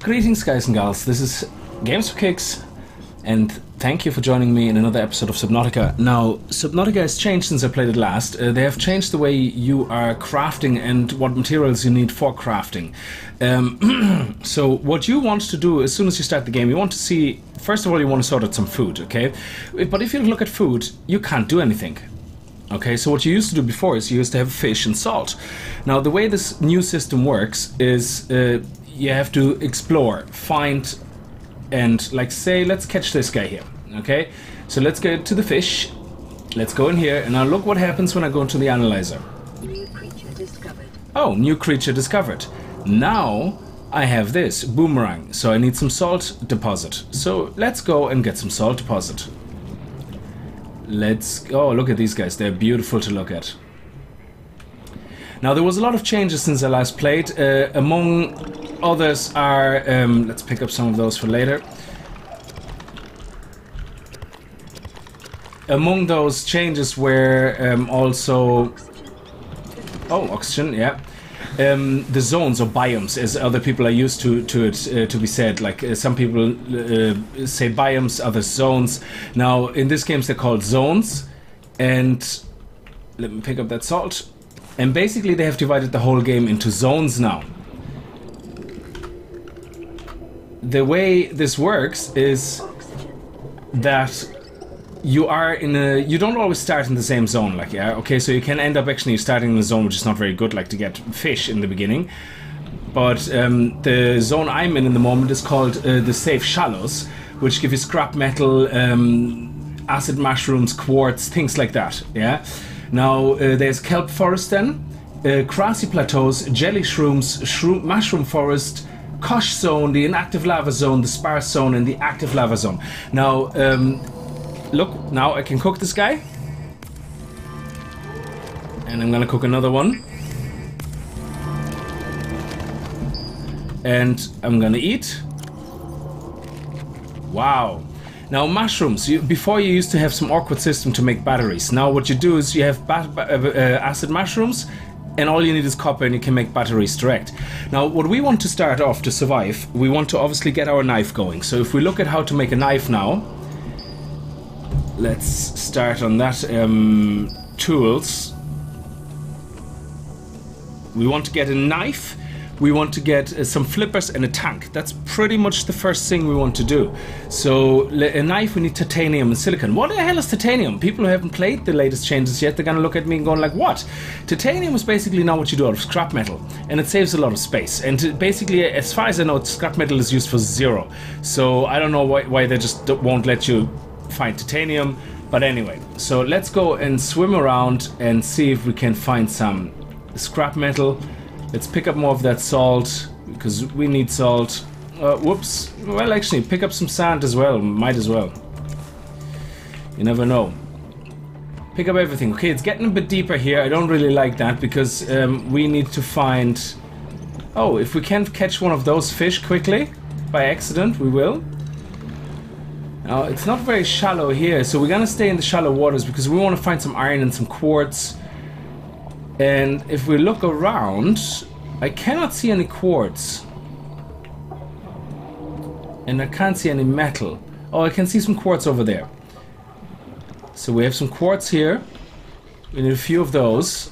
Greetings, guys and gals. This is Games for Kicks, and thank you for joining me in another episode of Subnautica. Now, Subnautica has changed since I played it last. They have changed the way you are crafting and what materials you need for crafting. So what you want to do as soon as you start the game, you want to see, first of all, you want to sort out some food, okay? But if you look at food, you can't do anything. Okay, so what you used to do before is you used to have fish and salt. Now, the way this new system works is you have to explore, find, and like say, let's catch this guy here. Okay, so let's get to the fish. Let's go in here, and now look what happens when I go into the analyzer. New creature discovered. Oh, new creature discovered. Now I have this boomerang, so I need some salt deposit. So let's go and get some salt deposit. Let's go. Oh, look at these guys. They're beautiful to look at. Now, there was a lot of changes since I last played. Among others are... let's pick up some of those for later. Among those changes were also... Oh, oxygen, yeah. The zones or biomes, as other people are used to it to be said. Like some people say biomes, others zones. Now, in this game, they're called zones. And let me pick up that salt. And basically, they have divided the whole game into zones now. The way this works is that you are in a... You don't always start in the same zone, like, yeah? Okay, so you can end up actually starting in a zone which is not very good, like to get fish in the beginning. But the zone I'm in the moment is called the Safe Shallows, which give you scrap metal, acid mushrooms, quartz, things like that, yeah? Now, there's Kelp Forest then, grassy plateaus, jelly shrooms, mushroom forest, Kosh zone, the inactive lava zone, the sparse zone, and the active lava zone. Now, look, now I can cook this guy. And I'm gonna cook another one. And I'm gonna eat. Wow. Now, mushrooms. Before you used to have some awkward system to make batteries. Now what you do is you have acid mushrooms, and all you need is copper and you can make batteries direct. Now, what we want to start off to survive, we want to obviously get our knife going. So if we look at how to make a knife now, let's start on that. Tools. We want to get a knife. We want to get some flippers and a tank. That's pretty much the first thing we want to do. So, a knife, we need titanium and silicon. What the hell is titanium? People who haven't played the latest changes yet, they're gonna look at me and going like, what? Titanium is basically now what you do out of scrap metal. And it saves a lot of space. And basically, as far as I know, scrap metal is used for zero. So, I don't know why they just won't let you find titanium. But anyway, so let's go and swim around and see if we can find some scrap metal. Let's pick up more of that salt, because we need salt. Whoops. Well, actually, pick up some sand as well. Might as well. You never know. Pick up everything. Okay, it's getting a bit deeper here. I don't really like that, because we need to find... Oh, if we can catch one of those fish quickly, by accident, we will. Now, it's not very shallow here, so we're gonna stay in the shallow waters, because we want to find some iron and some quartz. And if we look around, I cannot see any quartz. And I can't see any metal. Oh, I can see some quartz over there. So we have some quartz here. We need a few of those.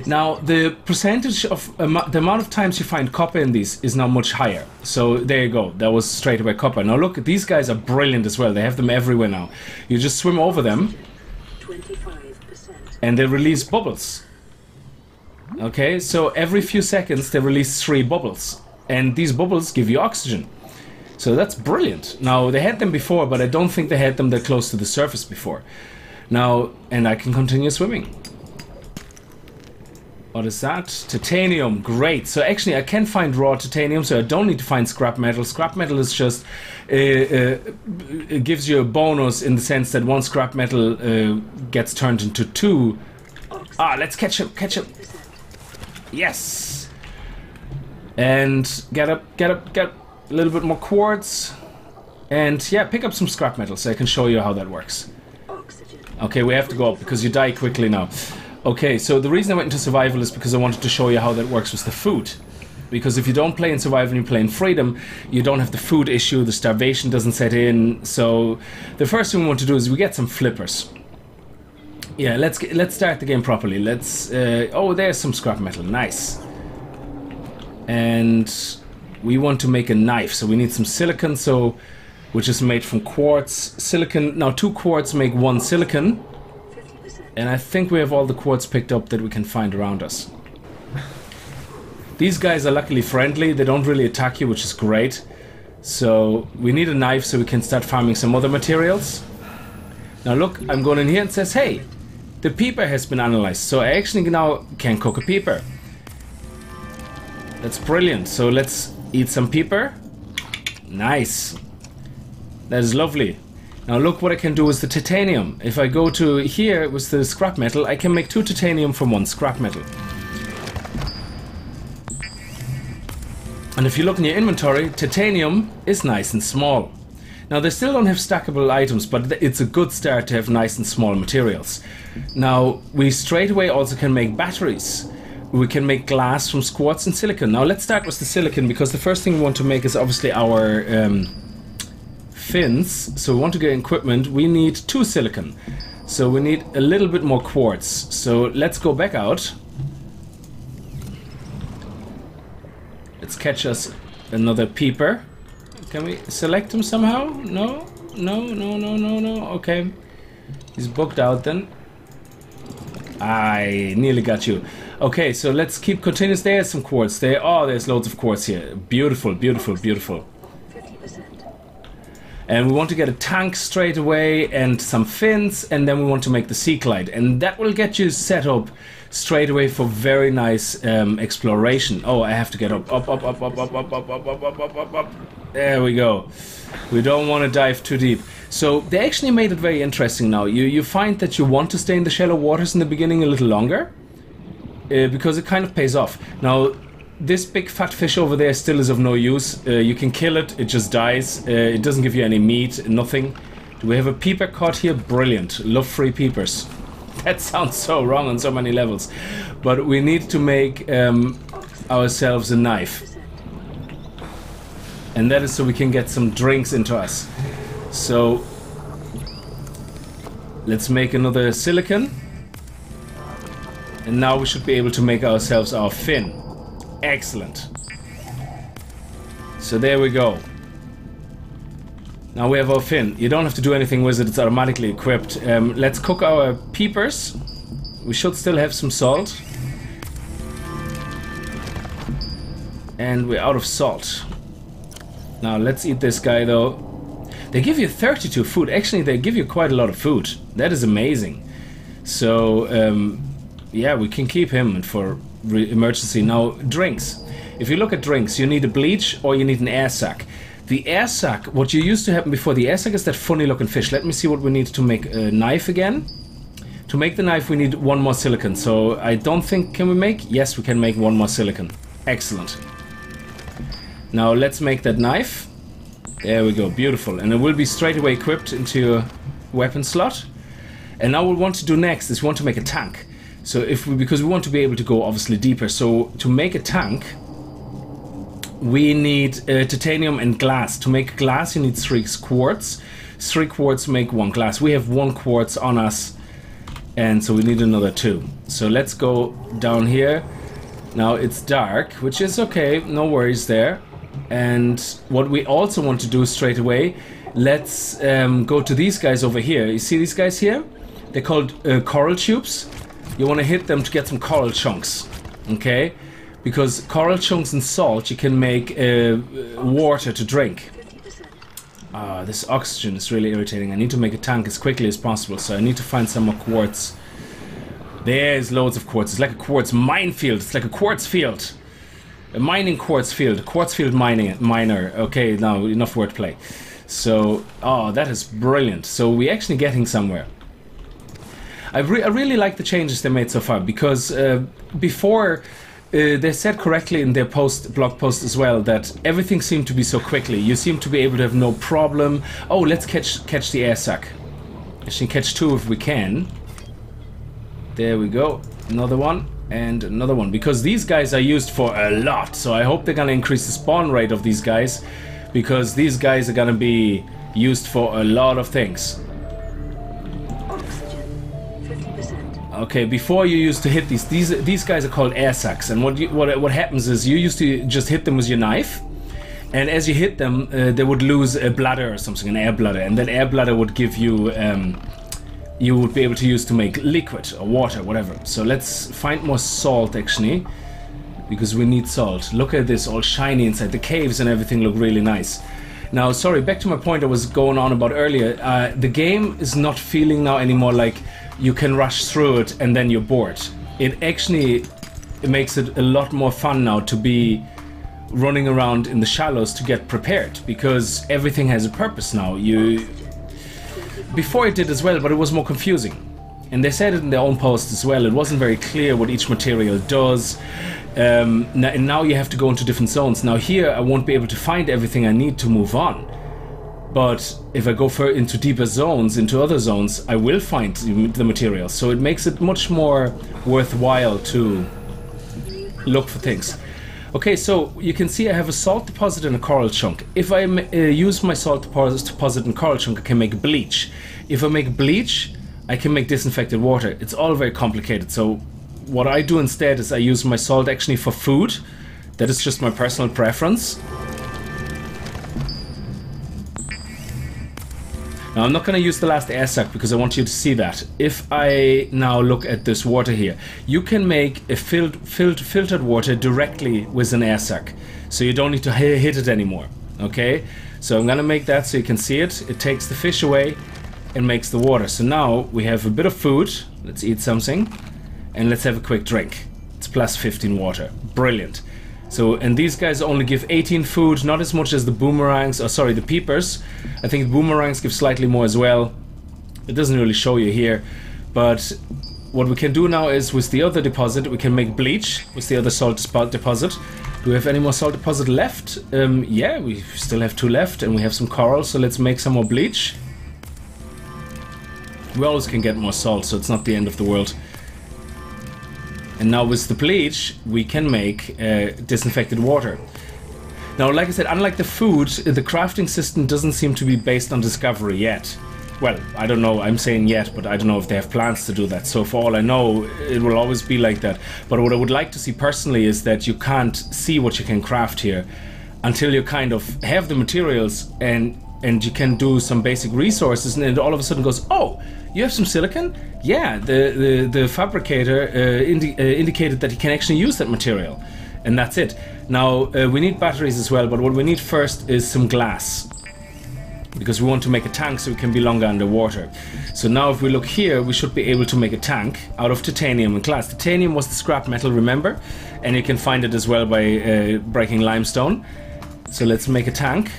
Now, the percentage of the amount of times you find copper in these is now much higher. So there you go. That was straight away copper. Now look, these guys are brilliant as well. They have them everywhere now. You just swim over them. 25%. And they release bubbles. Okay, so every few seconds they release 3 bubbles. And these bubbles give you oxygen. So that's brilliant. Now, they had them before, but I don't think they had them that close to the surface before. Now, and I can continue swimming. What is that? Titanium, great. So actually I can find raw titanium, so I don't need to find scrap metal. Scrap metal is just, it gives you a bonus in the sense that one scrap metal gets turned into 2. Ah, let's catch him, catch him. Yes. And get up, get a little bit more quartz. And yeah, pick up some scrap metal so I can show you how that works. Okay, we have to go up because you die quickly now. Okay, so the reason I went into survival is because I wanted to show you how that works with the food. because if you don't play in survival and you play in freedom, you don't have the food issue, the starvation doesn't set in. So the first thing we want to do is we get some flippers. Yeah, let's start the game properly. Let's oh, there's some scrap metal. Nice. And we want to make a knife, so we need some silicon, so which is made from quartz, silicon. Now 2 quartz make 1 silicon. 50%. And I think we have all the quartz picked up that we can find around us. These guys are luckily friendly, they don't really attack you, which is great. So we need a knife so we can start farming some other materials. Now look, I'm going in here and it says, hey, the peeper has been analyzed. So I actually now can cook a peeper. That's brilliant. So let's eat some peeper. Nice. That is lovely. Now look what I can do with the titanium. If I go to here with the scrap metal, I can make 2 titanium from 1 scrap metal. And if you look in your inventory, titanium is nice and small. Now they still don't have stackable items, but it's a good start to have nice and small materials. Now we straight away also can make batteries. We can make glass from quartz and silicon. Now let's start with the silicon, because the first thing we want to make is obviously our fins. So we want to get equipment. We need 2 silicon. So we need a little bit more quartz. So let's go back out. Let's catch us another peeper. Can we select him somehow? No? No. Okay. He's booked out then. I nearly got you. Okay, so let's keep continuous. There's some quartz there. Oh, there's loads of quartz here. Beautiful, beautiful, beautiful. 50%. And we want to get a tank straight away and some fins, and then we want to make the sea glide. And that will get you set up straight away for very nice exploration. Oh, I have to get up. Up. There we go. We don't want to dive too deep. So they actually made it very interesting now. You find that you want to stay in the shallow waters in the beginning a little longer, because it kind of pays off. Now, this big fat fish over there still is of no use. You can kill it, it just dies. It doesn't give you any meat, nothing. Do we have a peeper caught here? Brilliant. Love free peepers. That sounds so wrong on so many levels. But we need to make ourselves a knife. And that is so we can get some drinks into us. So let's make another silicon. And now we should be able to make ourselves our fin. Excellent. So there we go. Now we have our fin. You don't have to do anything with it, it's automatically equipped. Let's cook our peepers. We should still have some salt. And we're out of salt. Now let's eat this guy though. They give you 32 food. Actually, they give you quite a lot of food. That is amazing. So, yeah, we can keep him for emergency. Now, drinks. If you look at drinks, you need a bleach or you need an air sac. The air sac, what you used to happen before, the air sac is that funny looking fish. Let me see what we need to make a knife again. To make the knife, we need 1 more silicon. So, I don't think, can we make? Yes, we can make 1 more silicon. Excellent. Now, let's make that knife. There we go, beautiful. And it will be straight away equipped into your weapon slot. And now what we want to do next is we want to make a tank. So because we want to be able to go obviously deeper. So to make a tank, we need titanium and glass. To make glass, you need 3 quartz. 3 quartz make 1 glass. We have 1 quartz on us, and so we need another 2. So let's go down here. Now it's dark, which is okay, no worries there. And what we also want to do straight away, let's go to these guys over here. You see these guys here? They're called coral tubes. You want to hit them to get some coral chunks, okay? Because coral chunks and salt, you can make water to drink. This oxygen is really irritating. I need to make a tank as quickly as possible, so I need to find some more quartz. There's loads of quartz. It's like a quartz minefield. It's like a quartz field. A mining quartz field. A quartz field miner. Okay, now enough wordplay. So, oh, that is brilliant. So we're actually getting somewhere. I really like the changes they made so far, because before they said correctly in their blog post as well that everything seemed to be so quickly. You seem to be able to have no problem. Oh, let's catch the air sac. Actually, catch 2 if we can. There we go. Another one. And another one, because these guys are used for a lot. So I hope they're gonna increase the spawn rate of these guys, because these guys are gonna be used for a lot of things. Oxygen, 50%. Okay, before you used to hit these guys are called air sacs, and what happens is you used to just hit them with your knife, and as you hit them, they would lose a bladder or something, an air bladder, and that air bladder would give you you would be able to use to make liquid or water, whatever. So let's find more salt actually, because we need salt. Look at this, all shiny inside. The caves and everything look really nice. Now, sorry, back to my point I was going on about earlier. The game is not feeling now anymore like you can rush through it and then you're bored. It makes it a lot more fun now to be running around in the shallows to get prepared, because everything has a purpose now. Before it did as well, but it was more confusing. And they said it in their own post as well. It wasn't very clear what each material does. And now you have to go into different zones. Now here I won't be able to find everything I need to move on. But if I go into deeper zones, into other zones, I will find the materials. So it makes it much more worthwhile to look for things. Okay, so you can see I have a salt deposit and a coral chunk. If I use my salt deposit and coral chunk, I can make bleach. If I make bleach, I can make disinfected water. It's all very complicated. So what I do instead is I use my salt actually for food. That is just my personal preference. Now I'm not going to use the last air sac because I want you to see that. If I now look at this water here, you can make a filtered water directly with an air sac. So you don't need to hit it anymore. Okay? So I'm going to make that so you can see it. It takes the fish away and makes the water. So now we have a bit of food. Let's eat something. And let's have a quick drink. It's plus 15 water. Brilliant. So, and these guys only give 18 food, not as much as the boomerangs, or sorry, the peepers. I think the boomerangs give slightly more as well. It doesn't really show you here. But what we can do now is with the other deposit, we can make bleach with the other salt deposit. Do we have any more salt deposit left? Yeah, we still have 2 left, and we have some coral, so let's make some more bleach. We always can get more salt, so it's not the end of the world. And now with the bleach, we can make disinfected water. Now, like I said, unlike the food, the crafting system doesn't seem to be based on discovery yet. Well, I don't know, I'm saying yet, but I don't know if they have plans to do that. So for all I know, it will always be like that. But what I would like to see personally is that you can't see what you can craft here until you kind of have the materials and you can do some basic resources, and it all of a sudden goes, oh, you have some silicon? Yeah, the fabricator indicated that he can actually use that material. And that's it. Now, we need batteries as well, but what we need first is some glass. Because we want to make a tank so we can be longer underwater. So now if we look here, we should be able to make a tank out of titanium and glass. Titanium was the scrap metal, remember? And you can find it as well by breaking limestone. So let's make a tank.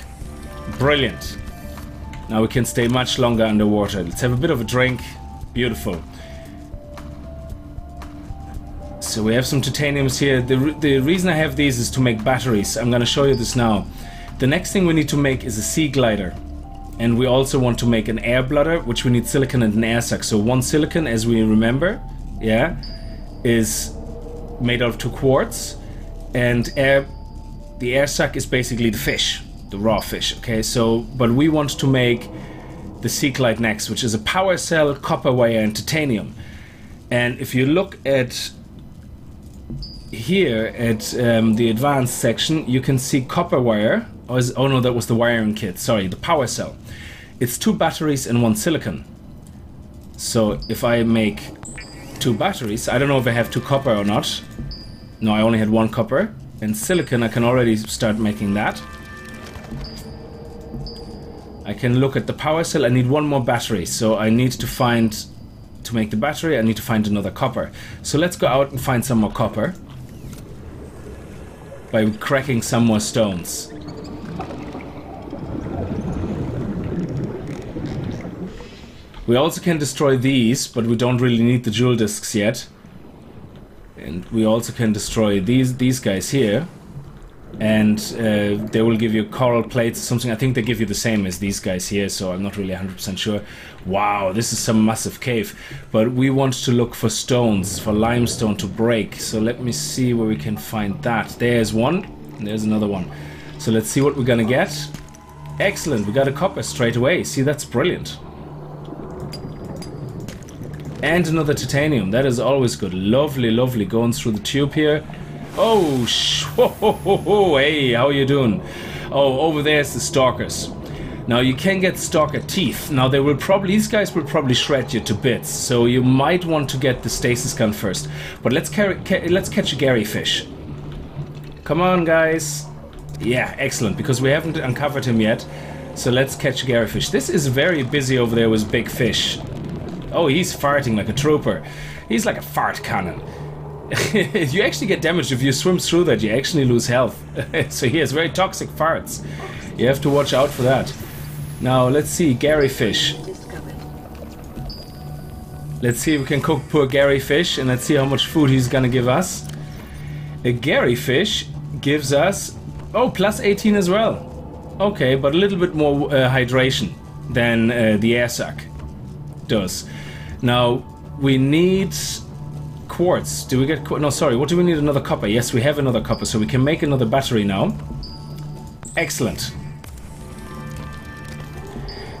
Brilliant. Now we can stay much longer underwater. Let's have a bit of a drink. Beautiful. So we have some titaniums here. The reason I have these is to make batteries. I'm going to show you this now. The next thing we need to make is a sea glider. And we also want to make an air bladder, which we need silicon and an air sac. So 1 silicon, as we remember, yeah, is made out of 2 quartz. And the air sac is basically the fish. The raw fish, okay? So, but we want to make the sea glide next, which is a power cell, copper wire, and titanium. And if you look at here at the advanced section, you can see copper wire. Oh no, that was the wiring kit. Sorry, the power cell. It's 2 batteries and 1 silicon. So if I make 2 batteries, I don't know if I have 2 copper or not. No, I only had 1 copper. And silicon, I can already start making that. I can look at the power cell. I need 1 more battery, so I need to find, to make the battery, I need to find another copper. So let's go out and find some more copper by cracking some more stones. We also can destroy these, but we don't really need the jewel discs yet. And we also can destroy these guys here. and they will give you coral plates or something. I think they give you the same as these guys here, so I'm not really 100% sure. Wow, this is some massive cave, but we want to look for stones, for limestone to break. So let me see where we can find that. There's one, and there's another one. So let's see what we're gonna get. Excellent, we got a copper straight away. See, that's brilliant. And another titanium, that is always good. Lovely, lovely, going through the tube here. Oh, hey, how are you doing? Oh, over there's the stalkers. Now you can get stalker teeth. Now they will probably, these guys will probably shred you to bits. So you might want to get the stasis gun first. But let's catch a Gary fish. Come on, guys. Yeah, excellent, because we haven't uncovered him yet. So let's catch a Gary fish. This is very busy over there with big fish. Oh, he's farting like a trooper. He's like a fart cannon. You actually get damaged if you swim through that. You actually lose health. So he has very toxic farts. You have to watch out for that. Now let's see, Gary fish. Let's see if we can cook poor Gary fish, and let's see how much food he's gonna give us. A Gary fish gives us, oh, plus 18 as well. Okay, but a little bit more hydration than the air sac does. Now we need quartz. Do we get no, sorry, what do we need? Another copper. Yes, we have another copper, so we can make another battery now. Excellent.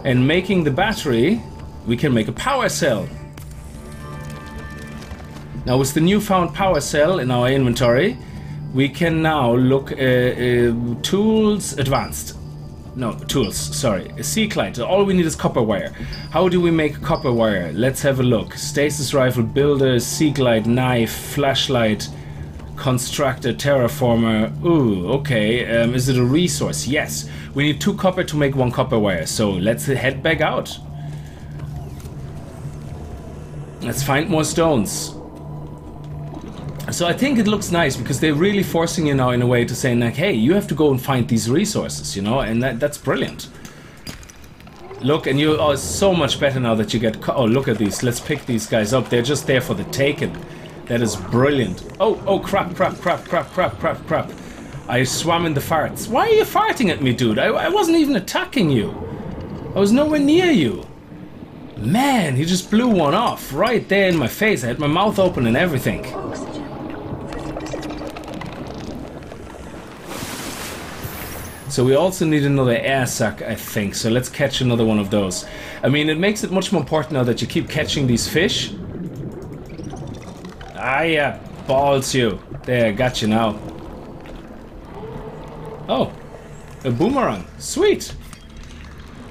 And making the battery, we can make a power cell. Now with the newfound power cell in our inventory, we can now look tools advanced. No, tools, sorry. A Seaglide. All we need is copper wire. How do we make copper wire? Let's have a look. Stasis rifle, builder, Seaglide, knife, flashlight, constructor, terraformer. Ooh, okay. Is it a resource? Yes. We need 2 copper to make 1 copper wire. So let's head back out. Let's find more stones. So I think it looks nice because they're really forcing you now in a way to say like, hey, you have to go and find these resources, you know, and that's brilliant. Look, and you are so much better now that you get, oh, look at these. Let's pick these guys up. They're just there for the taking. That is brilliant. Oh, crap. I swam in the farts. Why are you farting at me, dude? I wasn't even attacking you. I was nowhere near you. Man, he just blew one off right there in my face. I had my mouth open and everything. So we also need another air sac, I think. So let's catch another one of those. I mean, it makes it much more important now that you keep catching these fish. Ah, yeah. Balls you. There, got you now. Oh, a boomerang. Sweet.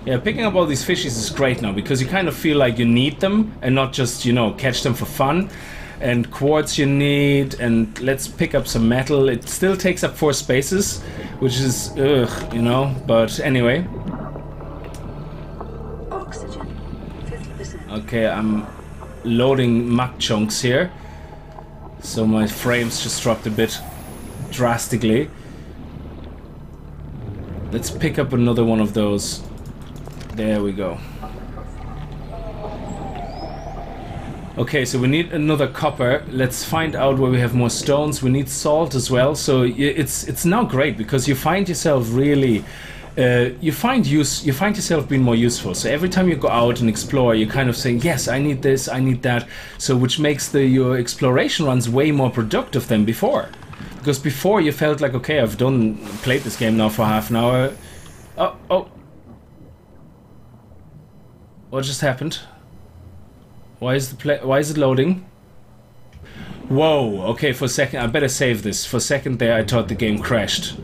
Yeah, picking up all these fishies is great now because you kind of feel like you need them and not just, you know, catch them for fun. And quartz you need, and let's pick up some metal. It still takes up 4 spaces, which is, ugh, you know, but anyway. Oxygen, 50%. Okay, I'm loading muck chunks here. So my frames just dropped a bit drastically. Let's pick up another one of those. There we go. Okay, so we need another copper. Let's find out where we have more stones. We need salt as well. So it's now great because you find yourself really, you find yourself being more useful. So every time you go out and explore, you're kind of saying, yes, I need this, I need that. So which makes your exploration runs way more productive than before. Because before you felt like, okay, I've played this game now for half an hour. Oh. What just happened? Why is it loading? Whoa, okay, for a second, I better save this. For a second there, I thought the game crashed.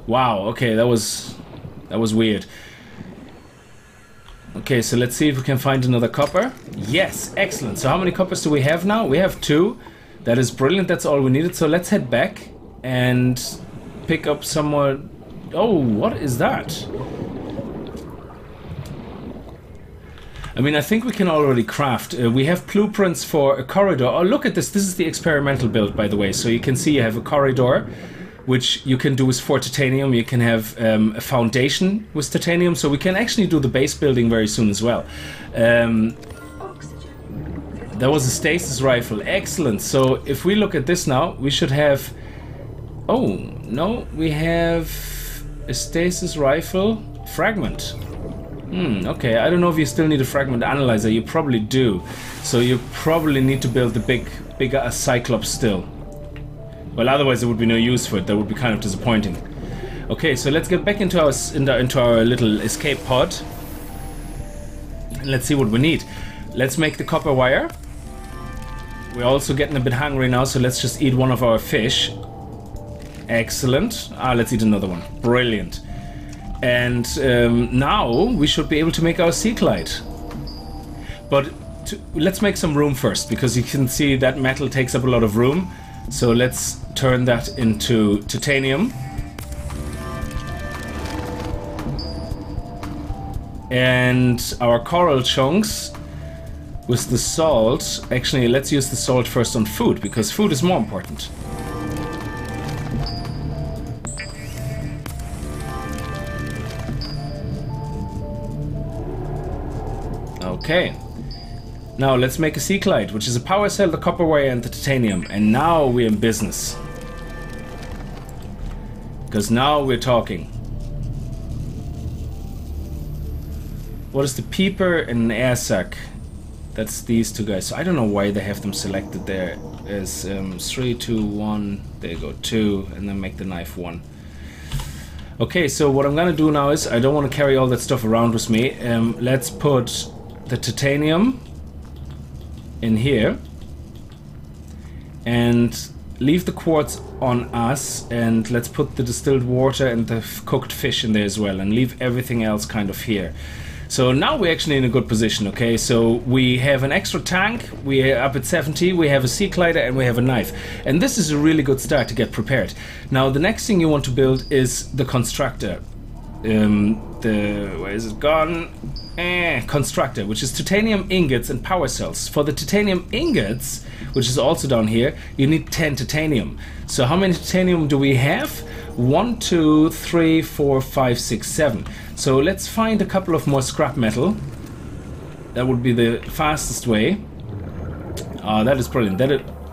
Wow, okay, that was weird. Okay, so let's see if we can find another copper. Yes, excellent. So how many coppers do we have now? We have 2. That is brilliant, that's all we needed. So let's head back and pick up some more. Oh, what is that? I mean, I think we can already craft. We have blueprints for a corridor. Oh, look at this. This is the experimental build, by the way. So you can see you have a corridor, which you can do with 4 titanium. You can have a foundation with titanium. So we can actually do the base building very soon as well. There was a stasis rifle. Excellent. So if we look at this now, we should have Oh, no, we have a stasis rifle. Fragment. Okay, I don't know if you still need a fragment analyzer. You probably do. So you probably need to build the bigger Cyclops still. Well, otherwise there would be no use for it. That would be kind of disappointing. Okay, so let's get back into our little escape pod. And let's see what we need. Let's make the copper wire. We're also getting a bit hungry now, so let's just eat one of our fish. Excellent. Let's eat another one. Brilliant. And now we should be able to make our sea glide. But let's make some room first, because you can see that metal takes up a lot of room. So let's turn that into titanium. And our coral chunks with the salt. Actually, let's use the salt first on food, because food is more important. Okay. Now let's make a sea glide, which is a power cell, the copper wire, and the titanium. And now we're in business. Because now we're talking. What is the peeper and an air sac? That's these two guys. So I don't know why they have them selected there. As 3, 2, 1. There you go, 2, and then make the knife 1. Okay, so what I'm gonna do now is I don't want to carry all that stuff around with me. Let's put the titanium in here and leave the quartz on us, and let's put the distilled water and the cooked fish in there as well, and leave everything else kind of here. So now we're actually in a good position. Okay, so we have an extra tank, we're up at 70, we have a sea glider, and we have a knife, and this is a really good start to get prepared. Now the next thing you want to build is the constructor. Where is it gone? Constructor, which is titanium ingots and power cells. For the titanium ingots, which is also down here, you need 10 titanium. So how many titanium do we have? 1, 2, 3, 4, 5, 6, 7. So let's find a couple of more scrap metal. That would be the fastest way. Oh, that is brilliant.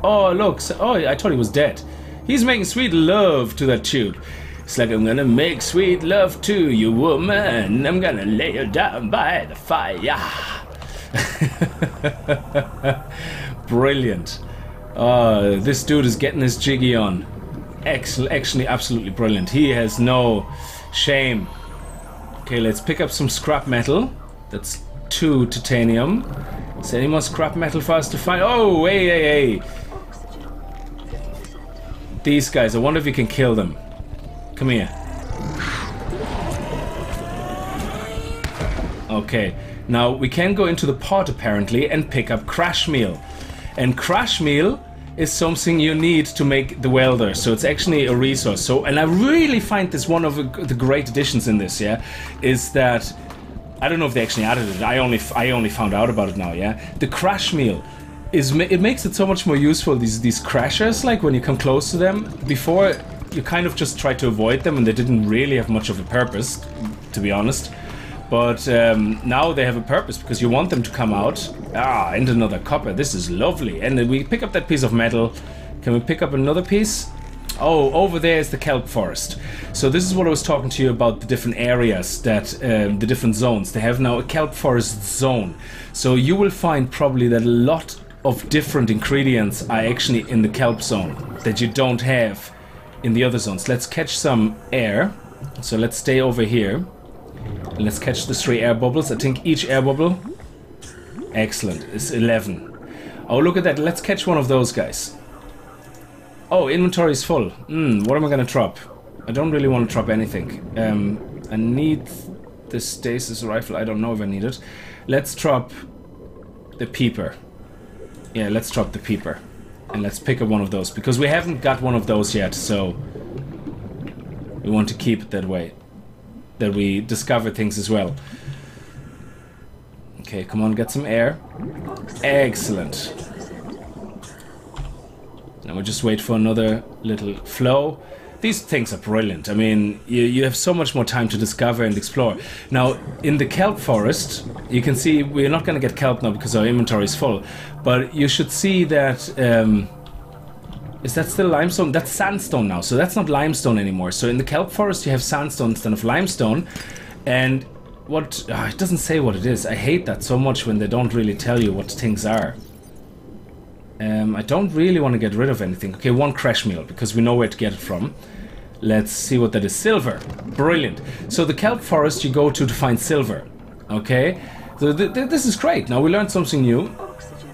Oh, look. Oh, I thought he was dead. He's making sweet love to that tube. It's like, I'm gonna make sweet love to you, woman. I'm gonna lay you down by the fire. Brilliant. This dude is getting his jiggy on. Excellent, actually absolutely brilliant. He has no shame. Okay, let's pick up some scrap metal. That's 2 titanium. Is there any more scrap metal for us to find? Oh, hey. These guys, I wonder if you can kill them. Come here. Okay, now we can go into the pod apparently and pick up crash meal. And crash meal is something you need to make the welder, so it's actually a resource. So, and I really find this one of the great additions in this, yeah, is that I don't know if they actually added it. I only found out about it now, yeah. The crash meal it makes it so much more useful. These crashers, like when you come close to them, before you kind of just try to avoid them, and they didn't really have much of a purpose, to be honest. But now they have a purpose, because you want them to come out. And another copper. This is lovely. And then we pick up that piece of metal. Can we pick up another piece? Oh, over there is the Kelp Forest. So this is what I was talking to you about, the different areas, that the different zones. They have now a Kelp Forest zone. So you will find probably that a lot of different ingredients are actually in the Kelp zone that you don't have in the other zones. Let's catch some air. So let's stay over here. And let's catch the 3 air bubbles. I think each air bubble, excellent, is 11. Oh, look at that. Let's catch one of those guys. Oh, inventory is full. What am I gonna drop? I don't really want to drop anything. I need the stasis rifle. I don't know if I need it. Let's drop the peeper. Yeah, let's drop the peeper. And let's pick up one of those, because we haven't got one of those yet, so we want to keep it that way, that we discover things as well. Okay, come on, get some air. Excellent. Now we'll just wait for another little flow. These things are brilliant. I mean, you have so much more time to discover and explore. Now, in the Kelp Forest, you can see we're not going to get kelp now because our inventory is full. But you should see that Is that still limestone? That's sandstone now, so that's not limestone anymore. So in the kelp forest you have sandstone instead of limestone. And what... it doesn't say what it is. I hate that so much when they don't really tell you what things are. I don't really want to get rid of anything. Okay, 1 crash meal, because we know where to get it from. Let's see what that is. Silver. Brilliant. So the kelp forest you go to find silver. Okay? So this is great. Now we learned something new. Oxygen,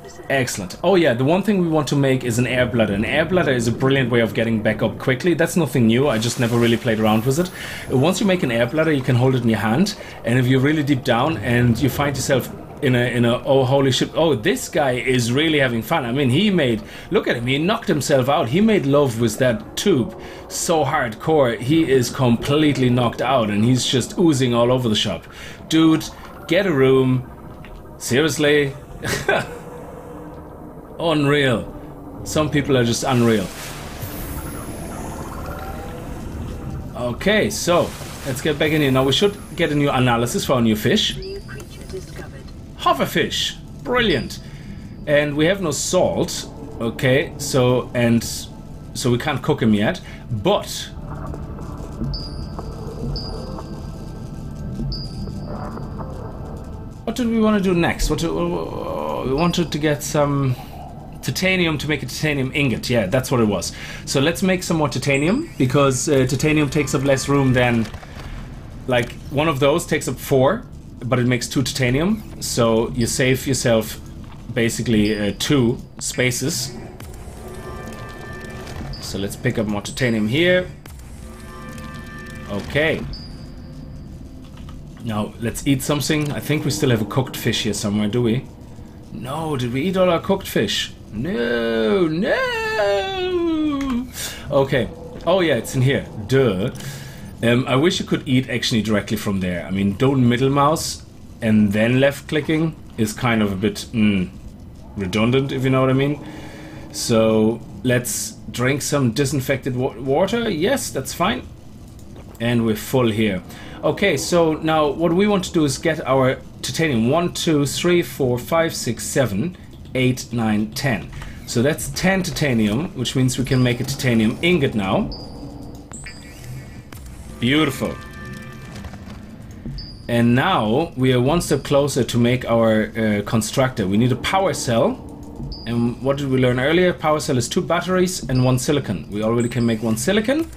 50%. Excellent. Oh yeah, the one thing we want to make is an air bladder. An air bladder is a brilliant way of getting back up quickly. That's nothing new. I just never really played around with it. Once you make an air bladder, you can hold it in your hand. And if you're really deep down and you find yourself in a oh holy shit, oh this guy is really having fun. I mean, he made, look at him, he knocked himself out. He made love with that tube so hardcore. He is completely knocked out and he's just oozing all over the shop. Dude, get a room. Seriously. Unreal. Some people are just unreal. Okay, so let's get back in here. Now we should get a new analysis for our new fish. New creature discovered. Hoverfish, brilliant. And we have no salt. Okay, so we can't cook him yet. But what did we want to do next? We wanted to get some titanium to make a titanium ingot. Yeah, that's what it was. So let's make some more titanium, because titanium takes up less room than, like, one of those takes up 4, but it makes 2 titanium. So you save yourself basically 2 spaces. So let's pick up more titanium here. Okay. Now let's eat something. I think we still have a cooked fish here somewhere, do we? No, did we eat all our cooked fish? No, no. Okay. Oh yeah, it's in here. Duh. I wish you could eat actually directly from there. I mean, doing middle mouse and then left clicking is kind of a bit redundant, if you know what I mean. So let's drink some disinfected water. Yes, that's fine. And we're full here. Okay, so now what we want to do is get our titanium. 1, 2, 3, 4, 5, 6, 7, 8, 9, 10. So that's 10 titanium, which means we can make a titanium ingot now. Beautiful. And now we are one step closer to make our constructor. We need a power cell. And what did we learn earlier? Power cell is 2 batteries and 1 silicon. We already can make 1 silicon.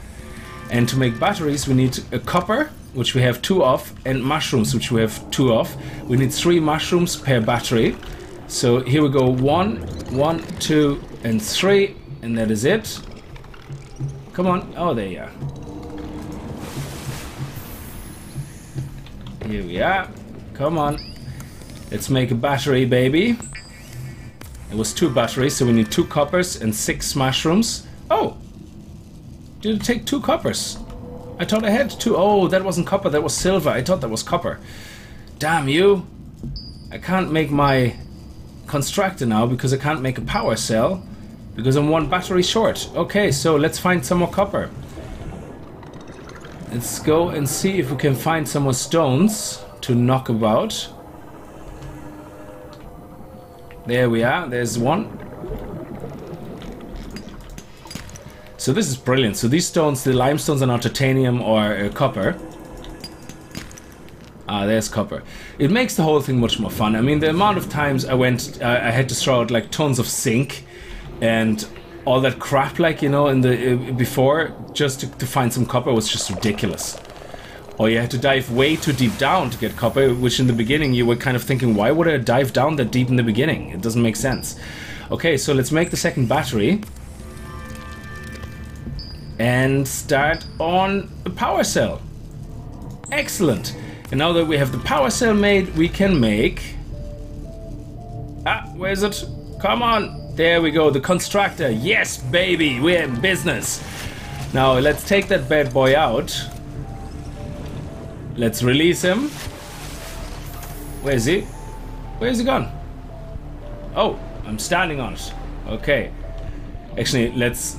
And to make batteries we need a copper, which we have 2 of, and mushrooms, which we have 2 of. We need 3 mushrooms per battery. So here we go. 1, 1, 2, and 3. And that is it. Come on. Oh, there you are. Here we are. Come on. Let's make a battery, baby. It was 2 batteries, so we need 2 coppers and 6 mushrooms. Oh! Did it take 2 coppers? I thought I had 2. Oh, that wasn't copper, that was silver. I thought that was copper. Damn you. I can't make my constructor now because I can't make a power cell because I'm 1 battery short. Okay, so let's find some more copper. Let's go and see if we can find some more stones to knock about. There we are, there's 1. So this is brilliant. So these stones, the limestones are now titanium or copper. Ah, there's copper. It makes the whole thing much more fun. I mean, the amount of times I had to throw out like tons of zinc and all that crap, like, you know, in the before, just to find some copper was just ridiculous. Or you had to dive way too deep down to get copper, which in the beginning you were kind of thinking, why would I dive down that deep in the beginning? It doesn't make sense. Okay, so let's make the second battery and start on a power cell. Excellent. And now that we have the power cell made, we can make... Ah, where is it? Come on. There we go, the constructor. Yes, baby, we're in business. Now let's take that bad boy out. Let's release him. Where is he? Where is he gone? Oh, I'm standing on it. Okay. Actually, let's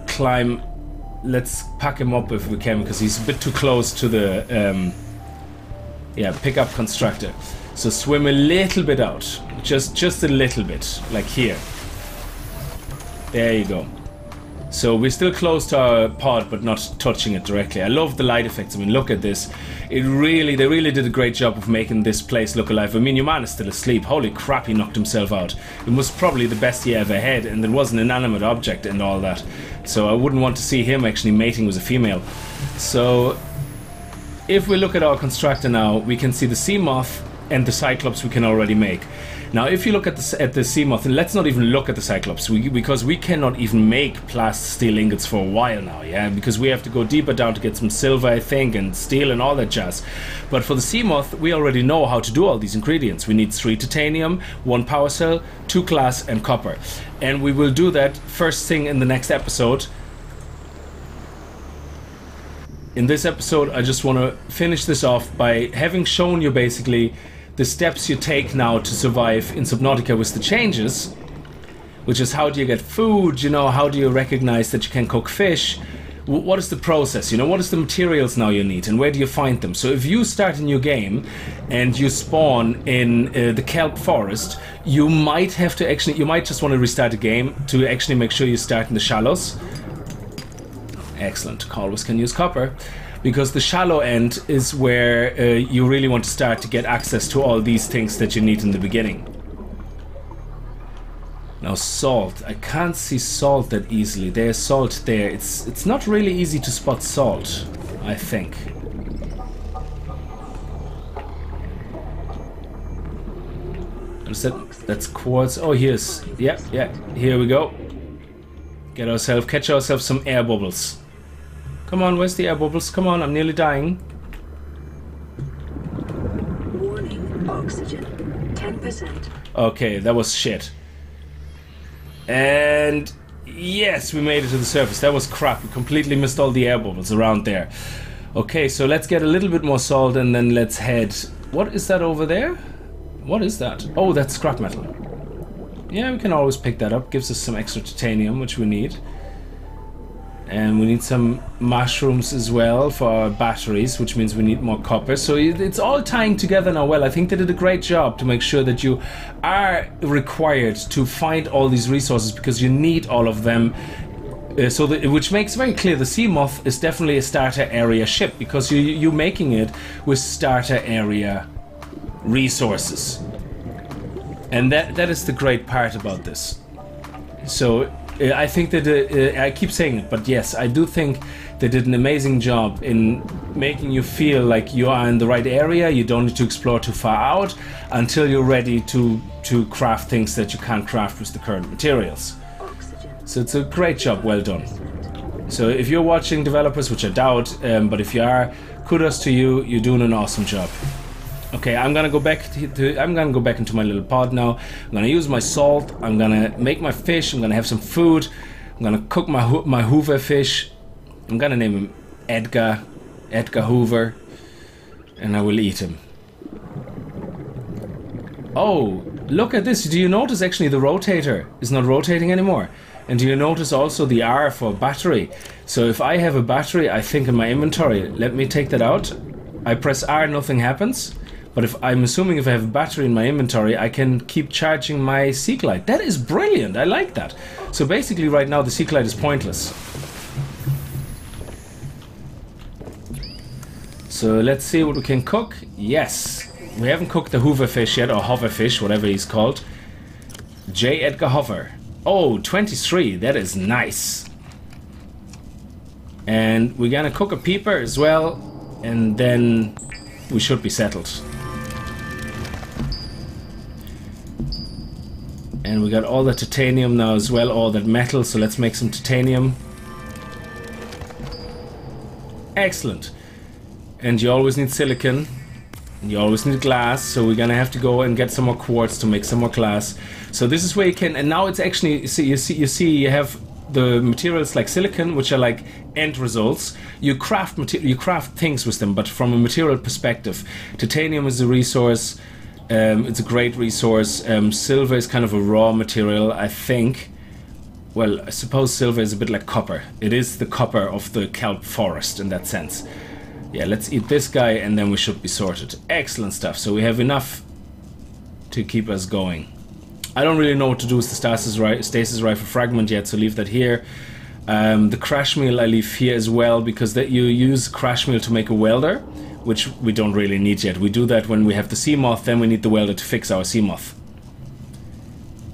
climb. Let's pack him up if we can, because he's a bit too close to the... yeah, pick up constructor. So swim a little bit out. Just a little bit, like here. There you go. So we're still close to our pod, but not touching it directly. I love the light effects. I mean, look at this. They really did a great job of making this place look alive. I mean, your man is still asleep. Holy crap, he knocked himself out. It was probably the best he ever had, and there was an inanimate object and all that. So I wouldn't want to see him actually mating with a female. So if we look at our constructor now, we can see the Seamoth and the Cyclops we can already make. Now, if you look at the Seamoth, and let's not even look at the Cyclops, because we cannot even make plast steel ingots for a while now, yeah? Because we have to go deeper down to get some silver, I think, and steel and all that jazz. But for the Seamoth, we already know how to do all these ingredients. We need 3 titanium, 1 power cell, 2 glass, and copper. And we will do that first thing in the next episode. In this episode, I just want to finish this off by having shown you basically the steps you take now to survive in Subnautica with the changes, which is how do you get food, you know, how do you recognize that you can cook fish, what is the process, you know, what is the materials now you need, and where do you find them. So if you start a new game and you spawn in the Kelp Forest, you might have to actually, you might just want to restart the game to actually make sure you start in the shallows. Excellent, always can use copper. Because the shallow end is where you really want to start to get access to all these things that you need in the beginning. Now salt. I can't see salt that easily. There's salt there. It's not really easy to spot salt, I think. What is that? That's quartz. Oh, here's... Yeah, here we go. Catch ourselves some air bubbles. Come on, where's the air bubbles? Come on, I'm nearly dying. Warning, oxygen, 10%. Okay, that was shit. And yes, we made it to the surface. That was crap. We completely missed all the air bubbles around there. Okay, so let's get a little bit more salt and then let's head... What is that over there? What is that? Oh, that's scrap metal. Yeah, we can always pick that up. Gives us some extra titanium, which we need. And we need some mushrooms as well for our batteries, which means we need more copper. So it's all tying together now well. I think they did a great job to make sure that you are required to find all these resources because you need all of them. Which makes very clear the Seamoth is definitely a starter area ship because you're making it with starter area resources. And that is the great part about this. So I think that I keep saying it, but yes, I do think they did an amazing job in making you feel like you are in the right area. You don't need to explore too far out until you're ready to craft things that you can't craft with the current materials. So it's a great job, well done. So if you're watching, developers, which I doubt, but if you are, kudos to you. You're doing an awesome job. Okay, I'm gonna go back into my little pod now. I'm gonna use my salt. I'm gonna make my fish. I'm gonna have some food. I'm gonna cook my Hoover fish. I'm gonna name him Edgar Hoover, and I will eat him. Oh, look at this. Do you notice actually the rotator is not rotating anymore? And do you notice also the R for battery? So if I have a battery, I think in my inventory, let me take that out. I press R, nothing happens. But if I'm assuming if I have a battery in my inventory, I can keep charging my Sea Glide. That is brilliant. I like that. So basically right now the Sea Glide is pointless. So let's see what we can cook. Yes. We haven't cooked the Hoover fish yet, or hover fish, whatever he's called. J. Edgar Hoover. Oh, 23. That is nice. And we're gonna cook a peeper as well, and then we should be settled. And we got all the titanium now as well, all that metal, so let's make some titanium. Excellent. And you always need silicon. And you always need glass, so we're gonna have to go and get some more quartz to make some more glass. So this is where you can, and now it's actually, you see you have the materials like silicon, which are like end results. You craft things with them, but from a material perspective. Titanium is a resource. It's a great resource. Silver is kind of a raw material, I think. Well, I suppose silver is a bit like copper. It is the copper of the Kelp Forest in that sense. Yeah, let's eat this guy and then we should be sorted. Excellent stuff. So we have enough to keep us going. I don't really know what to do with the stasis rifle fragment yet, so leave that here. The crash meal I leave here as well, because that you use crash meal to make a welder, which we don't really need yet. We do that when we have the Seamoth, then we need the welder to fix our Seamoth.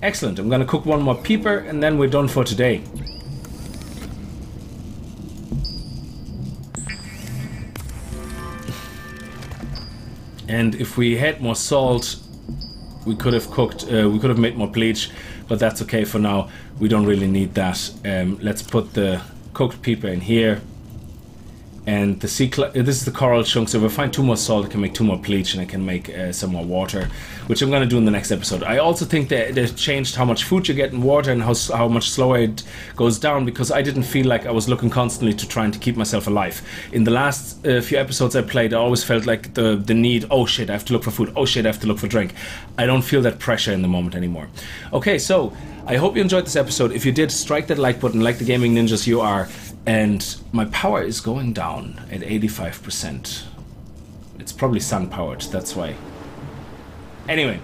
Excellent, I'm gonna cook one more peeper and then we're done for today. And if we had more salt, we could have cooked, we could have made more bleach, but that's okay for now. We don't really need that. Let's put the cooked peeper in here. And the this is the coral chunk, so if I find 2 more salt, I can make 2 more bleach and I can make some more water, which I'm going to do in the next episode. I also think that they've changed how much food you get in water and how much slower it goes down, because I didn't feel like I was looking constantly to trying to keep myself alive. In the last few episodes I played, I always felt like the need, oh shit, I have to look for food, oh shit, I have to look for drink. I don't feel that pressure in the moment anymore. Okay, so I hope you enjoyed this episode. If you did, strike that like button, like the gaming ninjas you are. And my power is going down at 85%. It's probably sun powered, that's why. Anyway,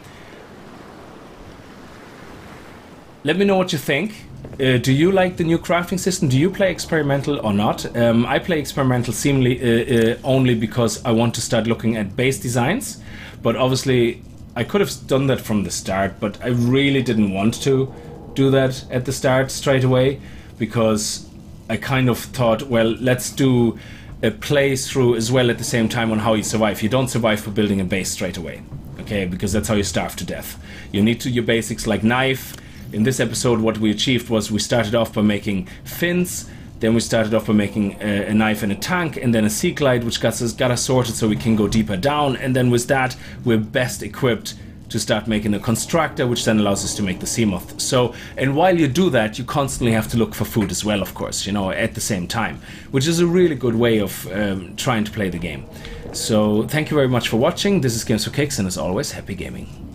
let me know what you think. Do you like the new crafting system? Do you play experimental or not? I play experimental seemingly only because I want to start looking at base designs. But obviously I could have done that from the start, but I really didn't want to do that at the start straight away, because I kind of thought, well, let's do a playthrough as well at the same time on how you survive. You don't survive for building a base straight away, okay? Because that's how you starve to death. You need to your basics like knife. In this episode, what we achieved was we started off by making fins, then we started off by making a knife and a tank, and then a sea glide, which got us sorted so we can go deeper down. And then with that, we're best equipped to start making a constructor, which then allows us to make the Seamoth. So, and while you do that, you constantly have to look for food as well, of course, you know, at the same time, which is a really good way of trying to play the game. So, thank you very much for watching. This is Games for Kicks, and as always, happy gaming.